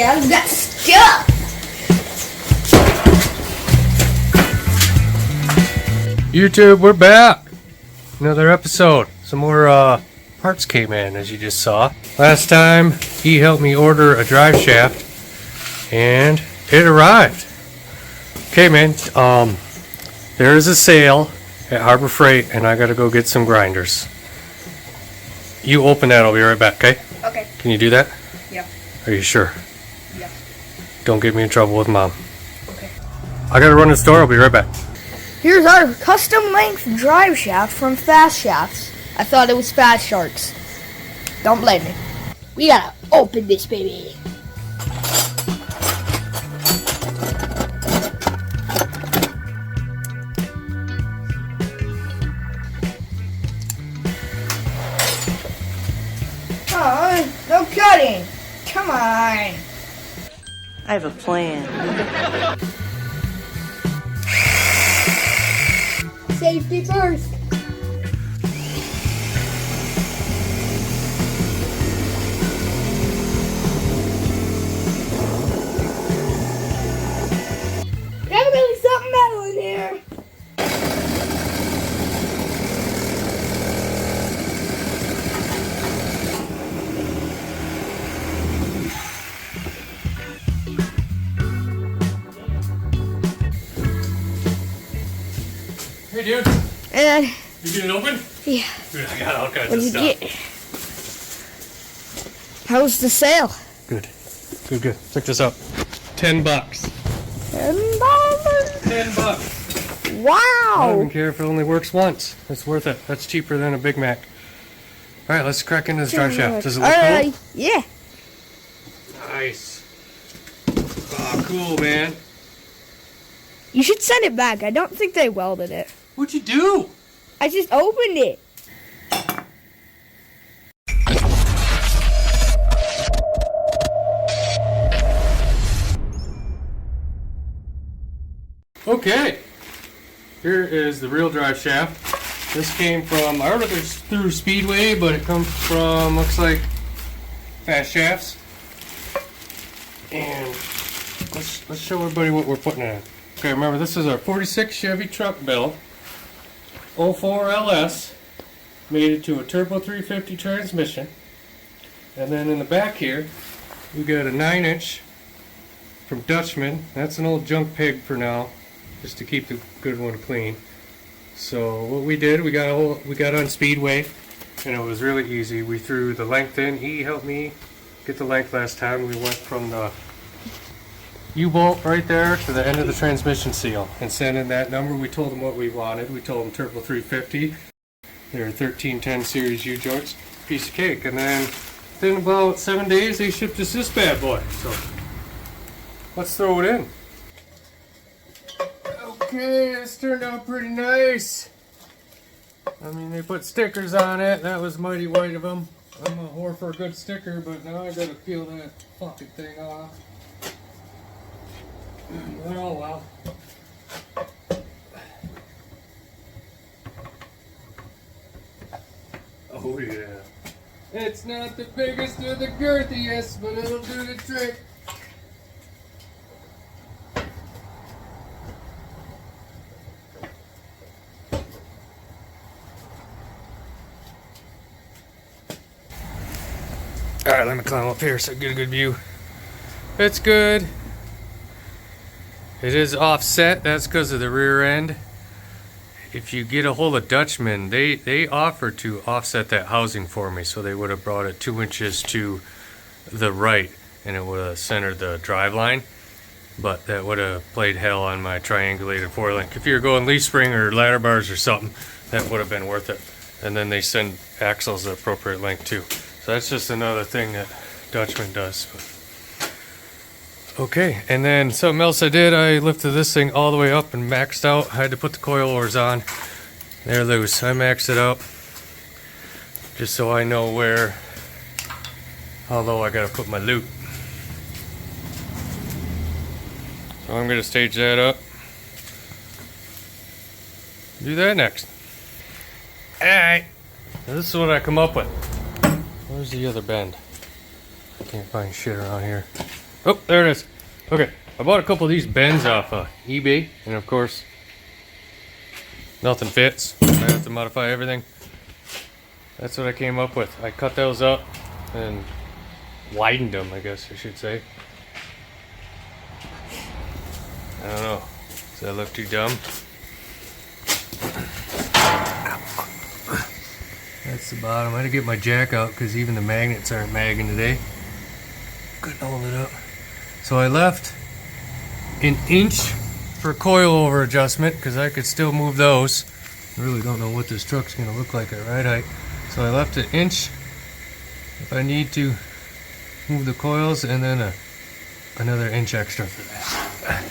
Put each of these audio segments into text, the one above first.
gas got stuck. YouTube, we're back. Another episode. Some more parts came in, as you just saw. Last time, he helped me order a drive shaft, and it arrived. Okay, man. There is a sale at Harbor Freight, and I gotta go get some grinders. You open that, I'll be right back, okay? Okay. Can you do that? Yeah. Are you sure? Yeah. Don't get me in trouble with Mom. Okay. I gotta run to the store, I'll be right back. Here's our custom length drive shaft from FastShafts. I thought it was Fast Sharks. Don't blame me. We gotta open this baby. Oh, no cutting. Come on. I have a plan. Safety first. Definitely something metal in here. Hey, dude. And You get it open? yeah. Dude, I got all kinds What of did you stuff. get? How's the sale? Good. Good. Check this out. $10. $10. $10. I don't Wow. even care if it only works once. It's worth it. That's cheaper than a Big Mac. All right, let's crack into this drive shaft. Does it look cool? Yeah. Nice. Oh, cool, man. You should send it back. I don't think they welded it. What'd you do? I just opened it. Okay. Here is the real drive shaft. This came from, I ordered this through Speedway, but it comes from, looks like, FastShafts. And let's show everybody what we're putting in. Okay, remember this is our 46 Chevy truck bill, 04 LS, made it to a turbo 350 transmission. And then in the back here, we got a 9-inch from Dutchman. That's an old junk pig for now, just to keep the good one clean. So what we did, we got on Speedway, and it was really easy. We threw the length in. He helped me get the length last time. We went from the U-bolt right there to the end of the transmission seal and sent in that number. We told them what we wanted. We told them turbo 350. They're 1310 series U-joints. Piece of cake. And then within about 7 days they shipped us this bad boy. So let's throw it in. Okay, this turned out pretty nice. I mean, they put stickers on it. That was mighty white of them. I'm a whore for a good sticker, but now I gotta peel that fucking thing off. Oh well. Oh yeah. It's not the biggest or the girthiest, but it'll do the trick. Alright, let me climb up here so I get a good view. It's good. It is offset, that's because of the rear end. If you get a hold of Dutchman, they offered to offset that housing for me, so they would have brought it 2 inches to the right and it would have centered the drive line. But that would have played hell on my triangulated 4-link. If you're going leaf spring or ladder bars or something, that would have been worth it. And then they send axles the appropriate length too. So that's just another thing that Dutchman does. Okay, and then something else I did, I lifted this thing all the way up and maxed out. I had to put the coilovers on. They're loose. I maxed it up just so I know where, although I gotta put my loop. So I'm gonna stage that up. Do that next. Alright, this is what I come up with. Where's the other bend? I can't find shit around here. Oh, there it is. Okay, I bought a couple of these bends off eBay, and of course, nothing fits. I have to modify everything. That's what I came up with. I cut those up and widened them, I guess I should say. I don't know. Does that look too dumb? That's the bottom. I had to get my jack out because even the magnets aren't magging today. Couldn't hold it up. So I left an inch for coilover adjustment because I could still move those. I really don't know what this truck's going to look like at ride height. So I left an inch if I need to move the coils, and then another inch extra for that.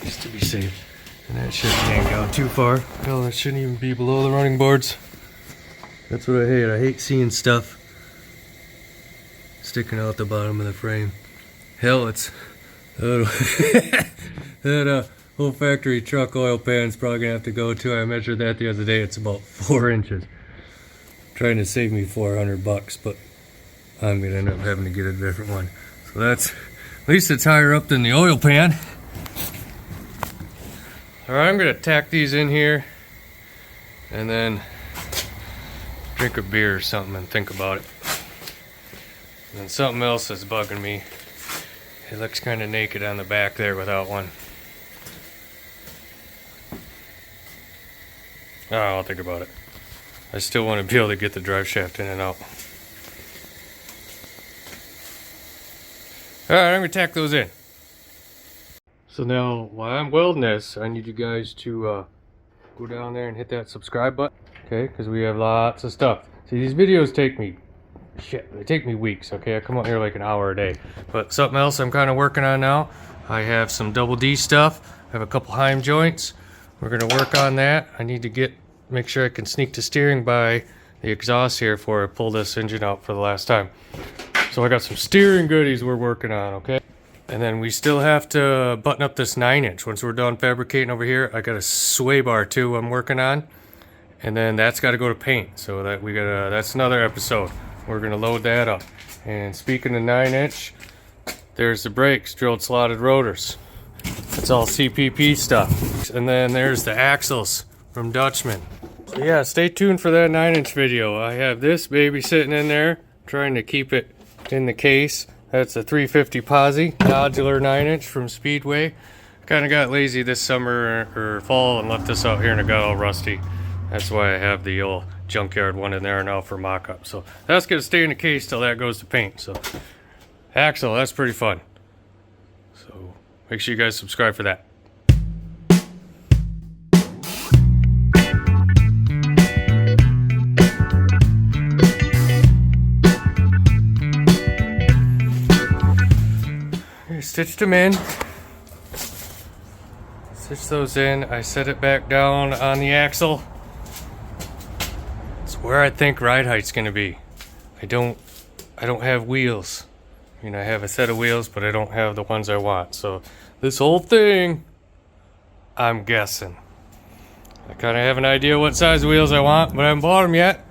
Just to be safe. And that shouldn't hang down too far. Hell, that shouldn't even be below the running boards. That's what I hate. I hate seeing stuff sticking out the bottom of the frame. Hell, it's that whole factory truck oil pan's probably gonna have to go too. I measured that the other day. It's about 4 inches. Trying to save me $400, but I'm gonna end up having to get a different one. So that's, at least it's higher up than the oil pan. Alright, I'm gonna tack these in here and then drink a beer or something and think about it. And then something else that's bugging me. It looks kind of naked on the back there without one. Oh, I'll think about it. I still want to be able to get the drive shaft in and out. Alright, I'm going to tack those in. So now, while I'm welding this, I need you guys to go down there and hit that subscribe button. Okay, because we have lots of stuff. See, these videos take me, they take me weeks, okay? I come out here like an hour a day. But something else I'm kind of working on now, I have some double D stuff. I have a couple Heim joints. We're going to work on that. I need to make sure I can sneak the steering by the exhaust here before I pull this engine out for the last time. So I got some steering goodies we're working on, okay? And then we still have to button up this 9-inch. Once we're done fabricating over here, I got a sway bar too I'm working on. And then that's got to go to paint. So that that's another episode. We're going to load that up. And speaking of 9-inch, there's the brakes, drilled slotted rotors. It's all CPP stuff. And then there's the axles from Dutchman. So yeah, stay tuned for that 9-inch video. I have this baby sitting in there, trying to keep it in the case. That's a 350 posi, modular 9-inch from Speedway. Kind of got lazy this summer or fall and left this out here and it got all rusty. That's why I have the old junkyard one in there now for mock-up. So that's going to stay in the case till that goes to paint. So axle, that's pretty fun. So make sure you guys subscribe for that. Stitched them in. Stitch those in. I set it back down on the axle. It's where I think ride height's gonna be. I don't have wheels. I mean, I have a set of wheels, but I don't have the ones I want. So this whole thing, I'm guessing. I kind of have an idea what size wheels I want, but I haven't bought them yet.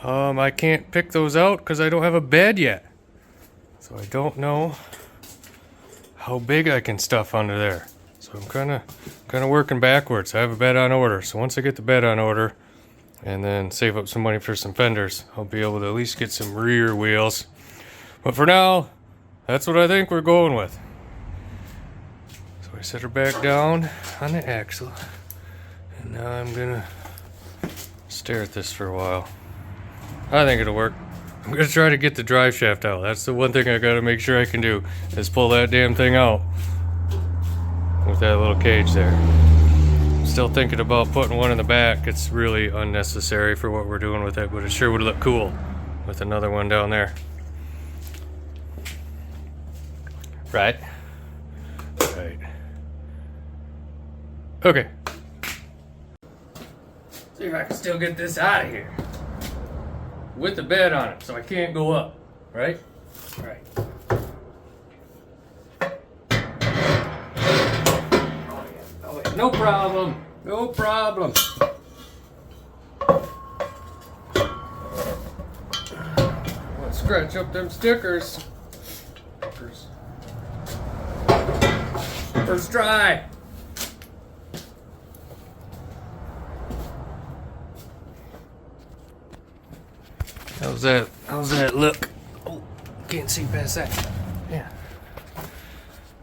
I can't pick those out because I don't have a bed yet. So I don't know how big I can stuff under there. So I'm kind of working backwards. I have a bed on order. So once I get the bed on order and then save up some money for some fenders, I'll be able to at least get some rear wheels. But for now, that's what I think we're going with. So I set her back down on the axle. And now I'm gonna stare at this for a while. I think it'll work. I'm gonna try to get the drive shaft out. That's the one thing I gotta make sure I can do, is pull that damn thing out with that little cage there. Still thinking about putting one in the back. It's really unnecessary for what we're doing with it, but it sure would look cool with another one down there. Right? Right. Okay. See if I can still get this out of here. With the bed on it, so I can't go up, right? Right. Oh, yeah. No problem. No problem. Once Scratch up them stickers. First try. How's that? How's that look? Oh, can't see past that. Yeah.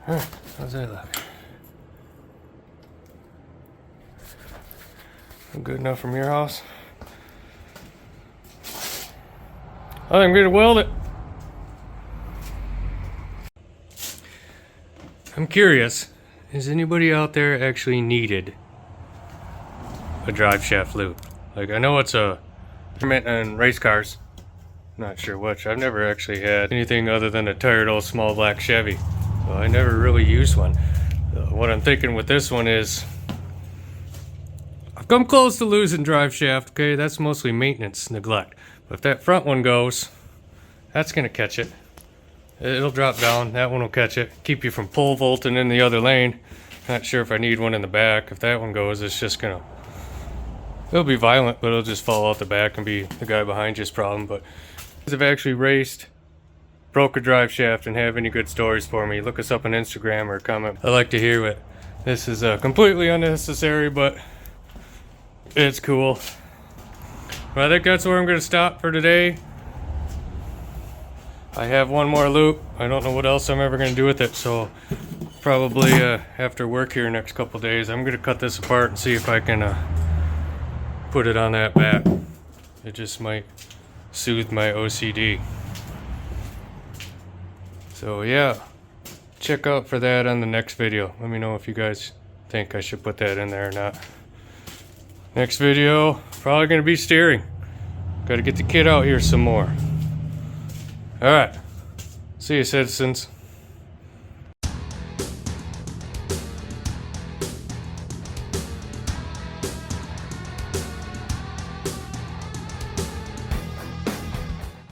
Huh, how's that look? Good enough from your house? I think I'm gonna weld it. I'm curious, has anybody out there actually needed a drive shaft loop? Like, I know it's a meant in race cars. Not sure which. I've never actually had anything other than a tired old small black Chevy. So I never really used one. What I'm thinking with this one is, I've come close to losing drive shaft, okay? That's mostly maintenance, neglect. But if that front one goes, that's gonna catch it. It'll drop down, that one will catch it. Keep you from pole vaulting in the other lane. Not sure if I need one in the back. If that one goes, it's just gonna, it'll be violent, but it'll just fall out the back and be the guy behind you's problem. But if you've actually raced, broke a drive shaft, and have any good stories for me, look us up on Instagram or comment. I like to hear it. This is completely unnecessary, but it's cool. Well, I think that's where I'm gonna stop for today. I have one more loop. I don't know what else I'm ever going to do with it, so probably after work here next couple days, I'm going to cut this apart and see if I can put it on that back. It just might soothe my OCD. So yeah, check out for that on the next video. Let me know if you guys think I should put that in there or not. Next video, probably going to be steering. Got to get the kid out here some more. Alright, see you, citizens.